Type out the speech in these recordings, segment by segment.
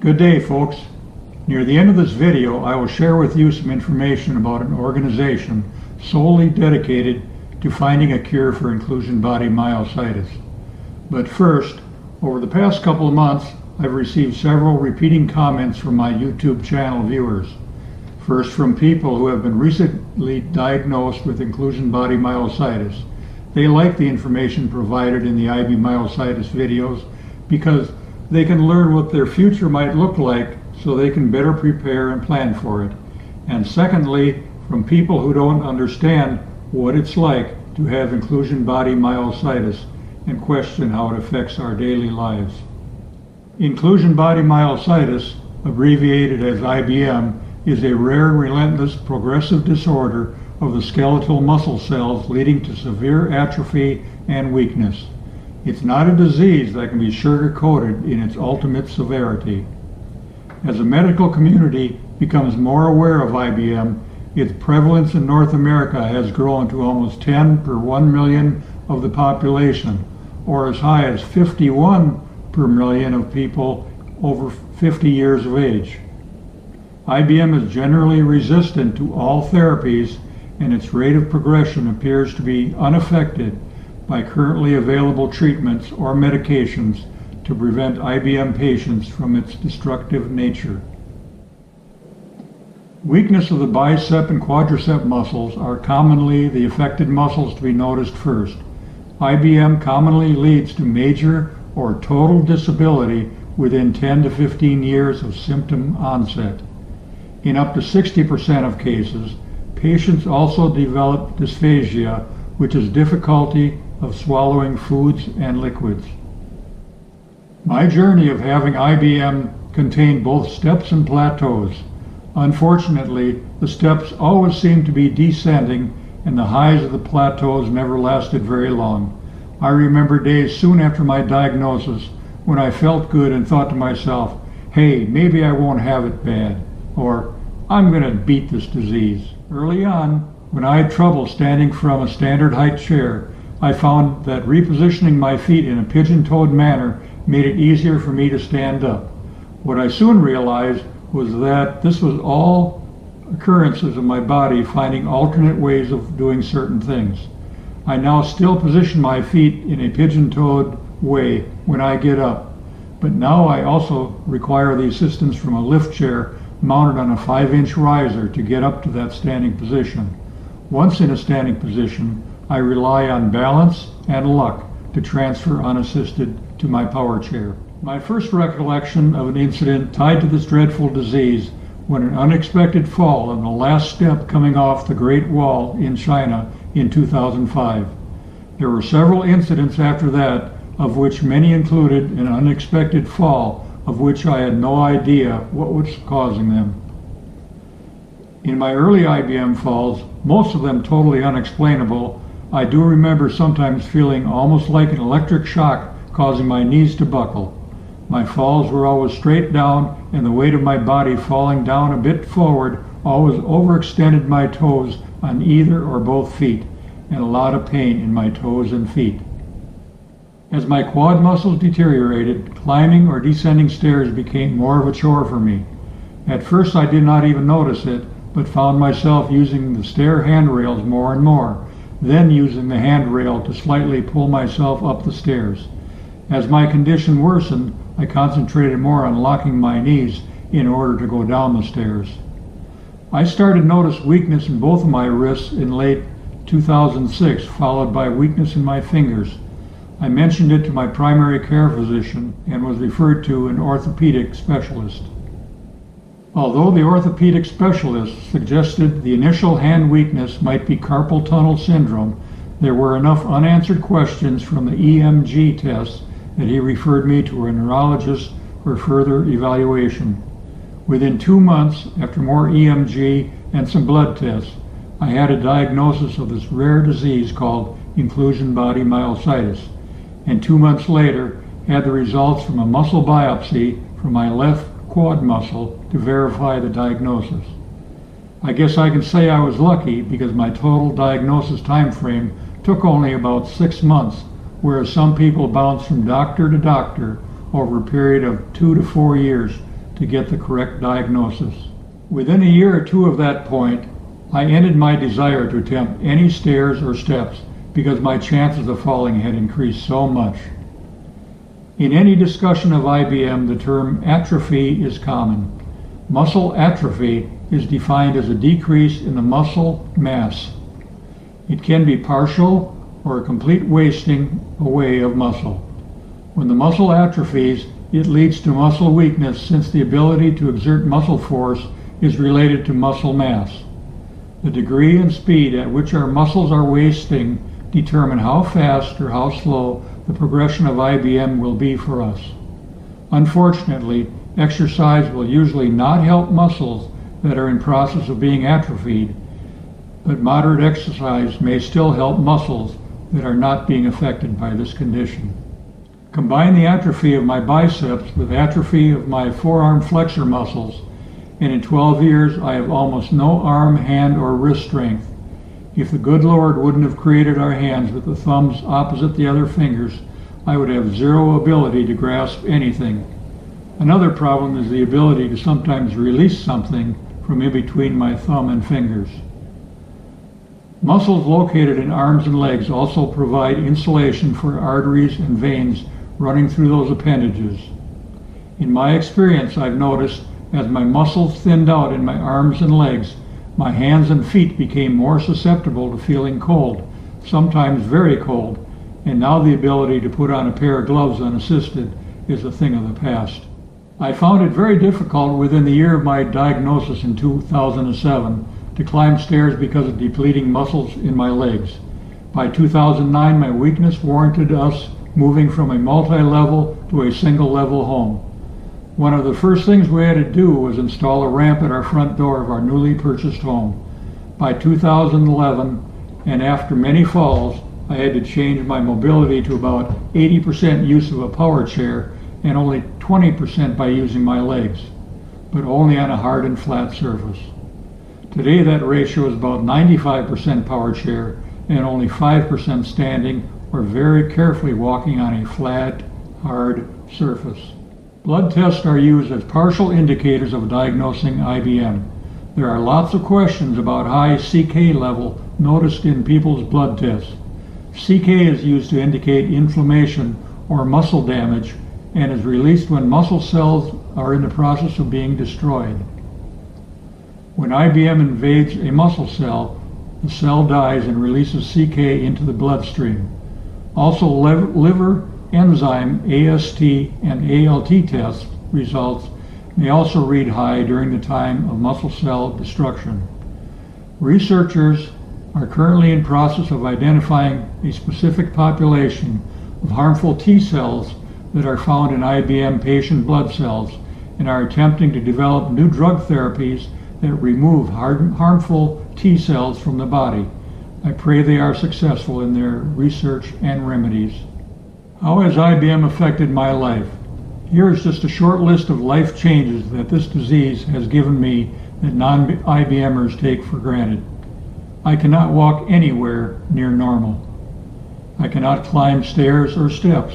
Good day, folks. Near the end of this video, I will share with you some information about an organization solely dedicated to finding a cure for inclusion body myositis. But first, over the past couple of months, I've received several repeating comments from my YouTube channel viewers. First, from people who have been recently diagnosed with inclusion body myositis. They like the information provided in the IB myositis videos because they can learn what their future might look like so they can better prepare and plan for it. And secondly, from people who don't understand what it's like to have inclusion body myositis and question how it affects our daily lives. Inclusion body myositis, abbreviated as IBM, is a rare, relentless, progressive disorder of the skeletal muscle cells leading to severe atrophy and weakness. It's not a disease that can be sugar-coated in its ultimate severity. As the medical community becomes more aware of IBM, its prevalence in North America has grown to almost 10 per 1 million of the population, or as high as 51 per million of people over 50 years of age. IBM is generally resistant to all therapies, and its rate of progression appears to be unaffected by currently available treatments or medications to prevent IBM patients from its destructive nature. Weakness of the bicep and quadricep muscles are commonly the affected muscles to be noticed first. IBM commonly leads to major or total disability within 10 to 15 years of symptom onset. In up to 60% of cases, patients also develop dysphagia, which is difficulty of swallowing foods and liquids. My journey of having IBM contained both steps and plateaus. Unfortunately, the steps always seemed to be descending and the highs of the plateaus never lasted very long. I remember days soon after my diagnosis when I felt good and thought to myself, hey, maybe I won't have it bad, or I'm going to beat this disease. Early on, when I had trouble standing from a standard height chair, I found that repositioning my feet in a pigeon-toed manner made it easier for me to stand up. What I soon realized was that this was all occurrences of my body finding alternate ways of doing certain things. I now still position my feet in a pigeon-toed way when I get up, but now I also require the assistance from a lift chair mounted on a 5-inch riser to get up to that standing position. Once in a standing position, I rely on balance and luck to transfer unassisted to my power chair. My first recollection of an incident tied to this dreadful disease when an unexpected fall on the last step coming off the Great Wall in China in 2005. There were several incidents after that, of which many included an unexpected fall of which I had no idea what was causing them. In my early IBM falls, most of them totally unexplainable, I do remember sometimes feeling almost like an electric shock causing my knees to buckle. My falls were always straight down, and the weight of my body falling down a bit forward always overextended my toes on either or both feet, and a lot of pain in my toes and feet. As my quad muscles deteriorated, climbing or descending stairs became more of a chore for me. At first I did not even notice it, but found myself using the stair handrails more and more, then using the handrail to slightly pull myself up the stairs. As my condition worsened, I concentrated more on locking my knees in order to go down the stairs. I started to notice weakness in both of my wrists in late 2006, followed by weakness in my fingers. I mentioned it to my primary care physician and was referred to an orthopedic specialist. Although the orthopedic specialist suggested the initial hand weakness might be carpal tunnel syndrome, there were enough unanswered questions from the EMG tests that he referred me to a neurologist for further evaluation. Within 2 months, after more EMG and some blood tests, I had a diagnosis of this rare disease called inclusion body myositis, and 2 months later had the results from a muscle biopsy from my left quad muscle to verify the diagnosis. I guess I can say I was lucky because my total diagnosis time frame took only about 6 months, whereas some people bounce from doctor to doctor over a period of 2 to 4 years to get the correct diagnosis. Within a year or two of that point, I ended my desire to attempt any stairs or steps because my chances of falling had increased so much. In any discussion of IBM, the term atrophy is common. Muscle atrophy is defined as a decrease in the muscle mass. It can be partial or a complete wasting away of muscle. When the muscle atrophies, it leads to muscle weakness since the ability to exert muscle force is related to muscle mass. The degree and speed at which our muscles are wasting determine how fast or how slow the progression of IBM will be for us. Unfortunately, exercise will usually not help muscles that are in process of being atrophied, but moderate exercise may still help muscles that are not being affected by this condition. Combine the atrophy of my biceps with atrophy of my forearm flexor muscles, and in 12 years I have almost no arm, hand, or wrist strength. If the good Lord wouldn't have created our hands with the thumbs opposite the other fingers, I would have zero ability to grasp anything. Another problem is the ability to sometimes release something from in between my thumb and fingers. Muscles located in arms and legs also provide insulation for arteries and veins running through those appendages. In my experience, I've noticed as my muscles thinned out in my arms and legs, my hands and feet became more susceptible to feeling cold, sometimes very cold, and now the ability to put on a pair of gloves unassisted is a thing of the past. I found it very difficult within the year of my diagnosis in 2007 to climb stairs because of depleting muscles in my legs. By 2009, my weakness warranted us moving from a multi-level to a single-level home. One of the first things we had to do was install a ramp at our front door of our newly purchased home. By 2011, and after many falls, I had to change my mobility to about 80% use of a power chair and only 20% by using my legs, but only on a hard and flat surface. Today that ratio is about 95% power chair and only 5% standing or very carefully walking on a flat, hard surface. Blood tests are used as partial indicators of diagnosing IBM. There are lots of questions about high CK level noticed in people's blood tests. CK is used to indicate inflammation or muscle damage and is released when muscle cells are in the process of being destroyed. When IBM invades a muscle cell, the cell dies and releases CK into the bloodstream. Also, liver enzyme AST and ALT test results may also read high during the time of muscle cell destruction. Researchers are currently in process of identifying a specific population of harmful T cells that are found in IBM patient blood cells and are attempting to develop new drug therapies that remove harmful T cells from the body. I pray they are successful in their research and remedies. How has IBM affected my life? Here is just a short list of life changes that this disease has given me that non-IBMers take for granted. I cannot walk anywhere near normal. I cannot climb stairs or steps.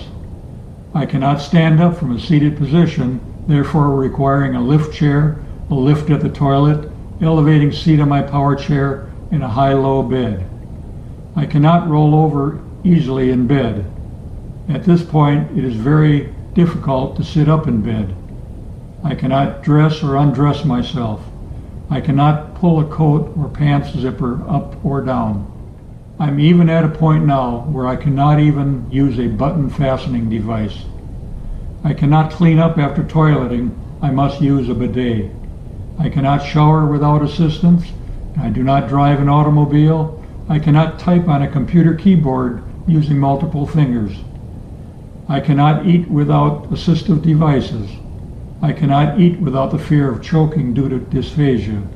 I cannot stand up from a seated position, therefore requiring a lift chair, a lift at the toilet, elevating seat on my power chair, and a high-low bed. I cannot roll over easily in bed. At this point, it is very difficult to sit up in bed. I cannot dress or undress myself. I cannot pull a coat or pants zipper up or down. I'm even at a point now where I cannot even use a button fastening device. I cannot clean up after toileting. I must use a bidet. I cannot shower without assistance. I do not drive an automobile. I cannot type on a computer keyboard using multiple fingers. I cannot eat without assistive devices. I cannot eat without the fear of choking due to dysphagia.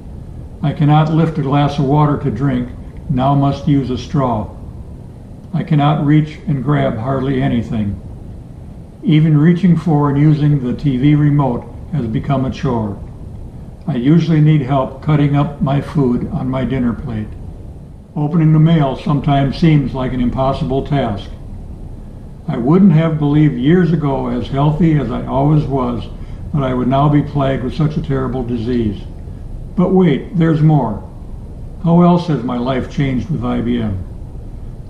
I cannot lift a glass of water to drink, now must use a straw. I cannot reach and grab hardly anything. Even reaching for and using the TV remote has become a chore. I usually need help cutting up my food on my dinner plate. Opening the mail sometimes seems like an impossible task. I wouldn't have believed years ago, as healthy as I always was, that I would now be plagued with such a terrible disease. But wait, there's more. How else has my life changed with IBM?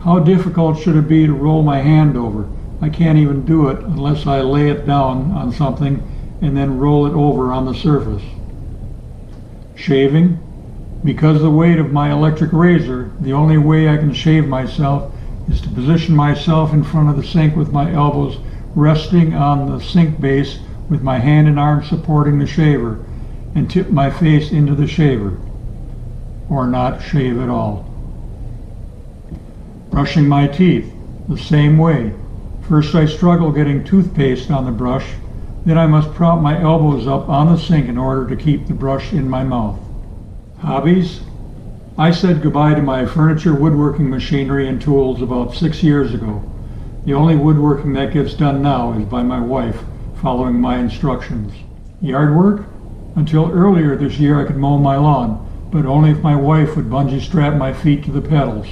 How difficult should it be to roll my hand over? I can't even do it unless I lay it down on something and then roll it over on the surface. Shaving? Because of the weight of my electric razor, the only way I can shave myself is to position myself in front of the sink with my elbows resting on the sink base with my hand and arm supporting the shaver and tip my face into the shaver, or not shave at all. Brushing my teeth, the same way. First I struggle getting toothpaste on the brush, then I must prop my elbows up on the sink in order to keep the brush in my mouth. Hobbies? I said goodbye to my furniture woodworking machinery and tools about 6 years ago. The only woodworking that gets done now is by my wife, following my instructions. Yard work? Until earlier this year I could mow my lawn, but only if my wife would bungee strap my feet to the pedals.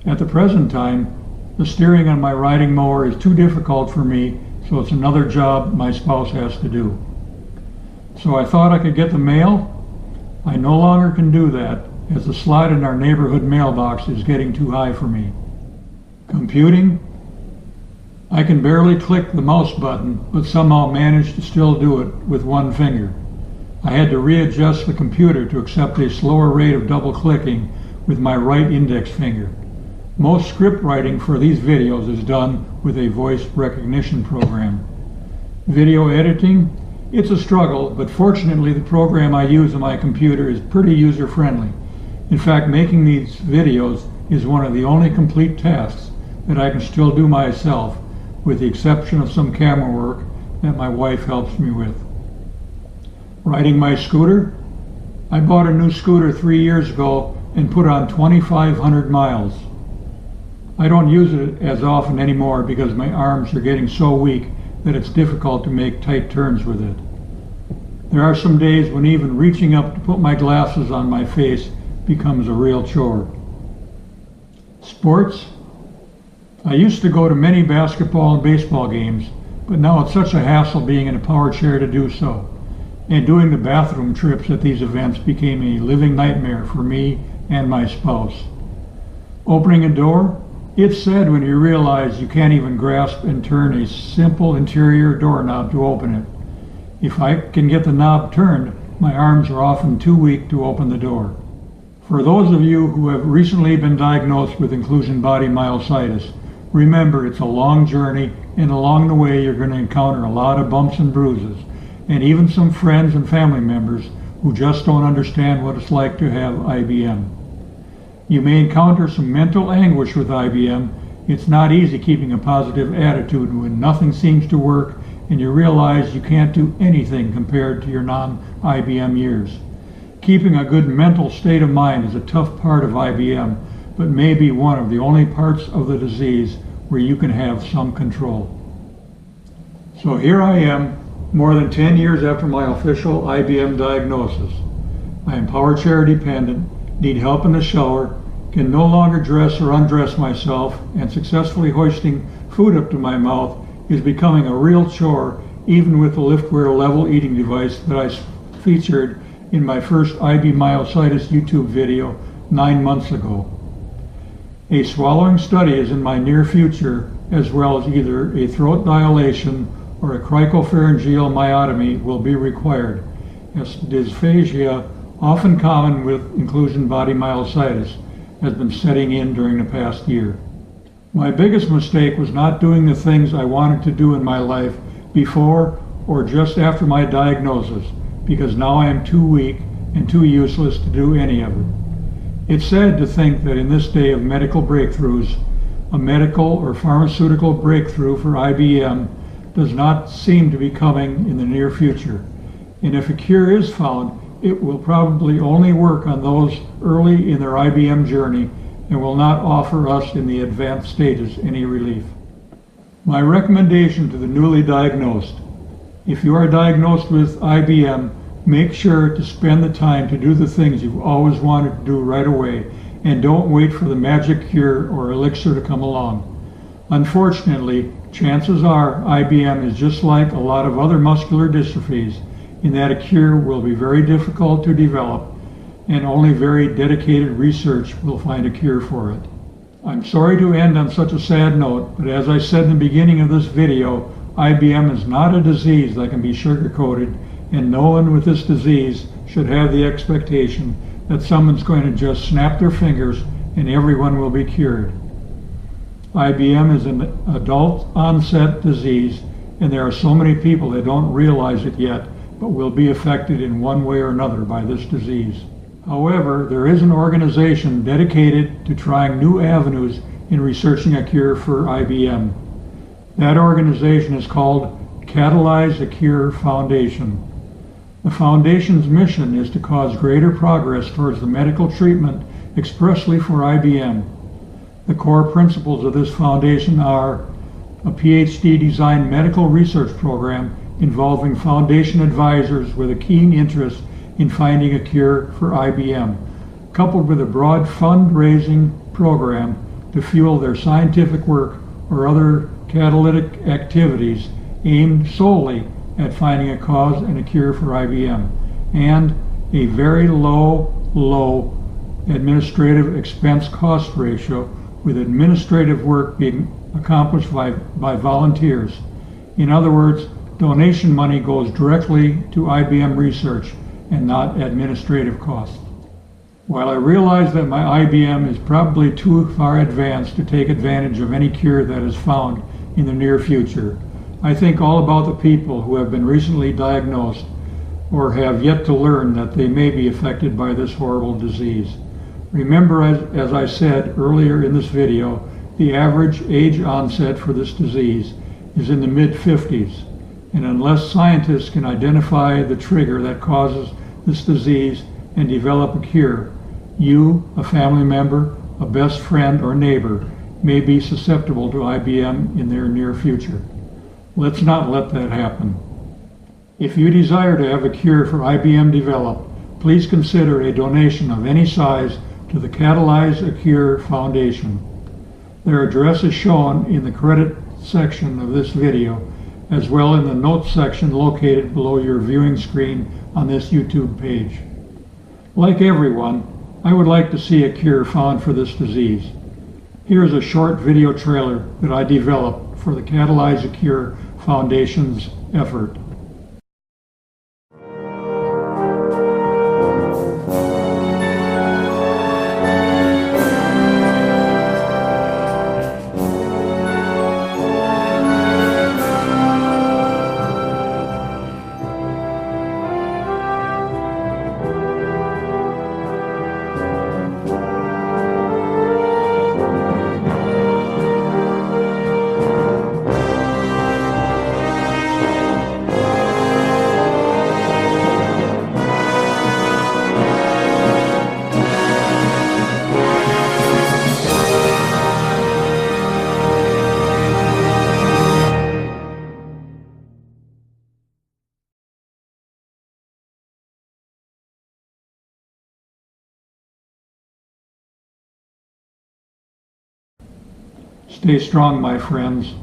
At the present time, the steering on my riding mower is too difficult for me, so it's another job my spouse has to do. So I thought I could get the mail? I no longer can do that, as the slot in our neighborhood mailbox is getting too high for me. Computing? I can barely click the mouse button, but somehow manage to still do it with one finger. I had to readjust the computer to accept a slower rate of double clicking with my right index finger. Most script writing for these videos is done with a voice recognition program. Video editing? It's a struggle, but fortunately the program I use on my computer is pretty user-friendly. In fact, making these videos is one of the only complete tasks that I can still do myself, with the exception of some camera work that my wife helps me with. Riding my scooter? I bought a new scooter 3 years ago and put on 2,500 miles. I don't use it as often anymore because my arms are getting so weak that it's difficult to make tight turns with it. There are some days when even reaching up to put my glasses on my face becomes a real chore. Sports? I used to go to many basketball and baseball games, but now it's such a hassle being in a power chair to do so. And doing the bathroom trips at these events became a living nightmare for me and my spouse. Opening a door? It's sad when you realize you can't even grasp and turn a simple interior doorknob to open it. If I can get the knob turned, my arms are often too weak to open the door. For those of you who have recently been diagnosed with inclusion body myositis, remember it's a long journey, and along the way you're going to encounter a lot of bumps and bruises, and even some friends and family members who just don't understand what it's like to have IBM. You may encounter some mental anguish with IBM. It's not easy keeping a positive attitude when nothing seems to work and you realize you can't do anything compared to your non-IBM years. Keeping a good mental state of mind is a tough part of IBM, but may be one of the only parts of the disease where you can have some control. So here I am, more than 10 years after my official IBM diagnosis. I am power chair dependent, need help in the shower, can no longer dress or undress myself, and successfully hoisting food up to my mouth is becoming a real chore, even with the Liftware level eating device that I featured in my first IB myositis YouTube video 9 months ago. A swallowing study is in my near future, as well as either a throat dilation or a cricopharyngeal myotomy will be required, as dysphagia, often common with inclusion body myositis, has been setting in during the past year. My biggest mistake was not doing the things I wanted to do in my life before or just after my diagnosis, because now I am too weak and too useless to do any of it. It's sad to think that in this day of medical breakthroughs, a medical or pharmaceutical breakthrough for IBM does not seem to be coming in the near future. And if a cure is found, it will probably only work on those early in their IBM journey and will not offer us in the advanced stages any relief. My recommendation to the newly diagnosed: if you are diagnosed with IBM, make sure to spend the time to do the things you've always wanted to do right away, and don't wait for the magic cure or elixir to come along. Unfortunately, chances are IBM is just like a lot of other muscular dystrophies in that a cure will be very difficult to develop, and only very dedicated research will find a cure for it. I'm sorry to end on such a sad note, but as I said in the beginning of this video, IBM is not a disease that can be sugar-coated, and no one with this disease should have the expectation that someone's going to just snap their fingers and everyone will be cured. IBM is an adult onset disease, and there are so many people that don't realize it yet, but will be affected in one way or another by this disease. However, there is an organization dedicated to trying new avenues in researching a cure for IBM. That organization is called Catalyze a Cure Foundation. The foundation's mission is to cause greater progress towards the medical treatment expressly for IBM. The core principles of this foundation are a PhD-designed medical research program involving foundation advisors with a keen interest in finding a cure for IBM, coupled with a broad fundraising program to fuel their scientific work or other catalytic activities aimed solely at finding a cause and a cure for IBM, and a very low administrative expense cost ratio, with administrative work being accomplished by volunteers. In other words, donation money goes directly to IBM research and not administrative costs. While I realize that my IBM is probably too far advanced to take advantage of any cure that is found in the near future, I think all about the people who have been recently diagnosed or have yet to learn that they may be affected by this horrible disease. Remember, as I said earlier in this video, the average age onset for this disease is in the mid-50s, and unless scientists can identify the trigger that causes this disease and develop a cure, you, a family member, a best friend, or neighbor may be susceptible to IBM in their near future. Let's not let that happen. If you desire to have a cure for IBM developed, please consider a donation of any size to the Catalyze a Cure Foundation. Their address is shown in the credit section of this video, as well in the notes section located below your viewing screen on this YouTube page. Like everyone, I would like to see a cure found for this disease. Here is a short video trailer that I developed for the Catalyze a Cure Foundation's effort. Stay strong, my friends.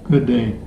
Good day.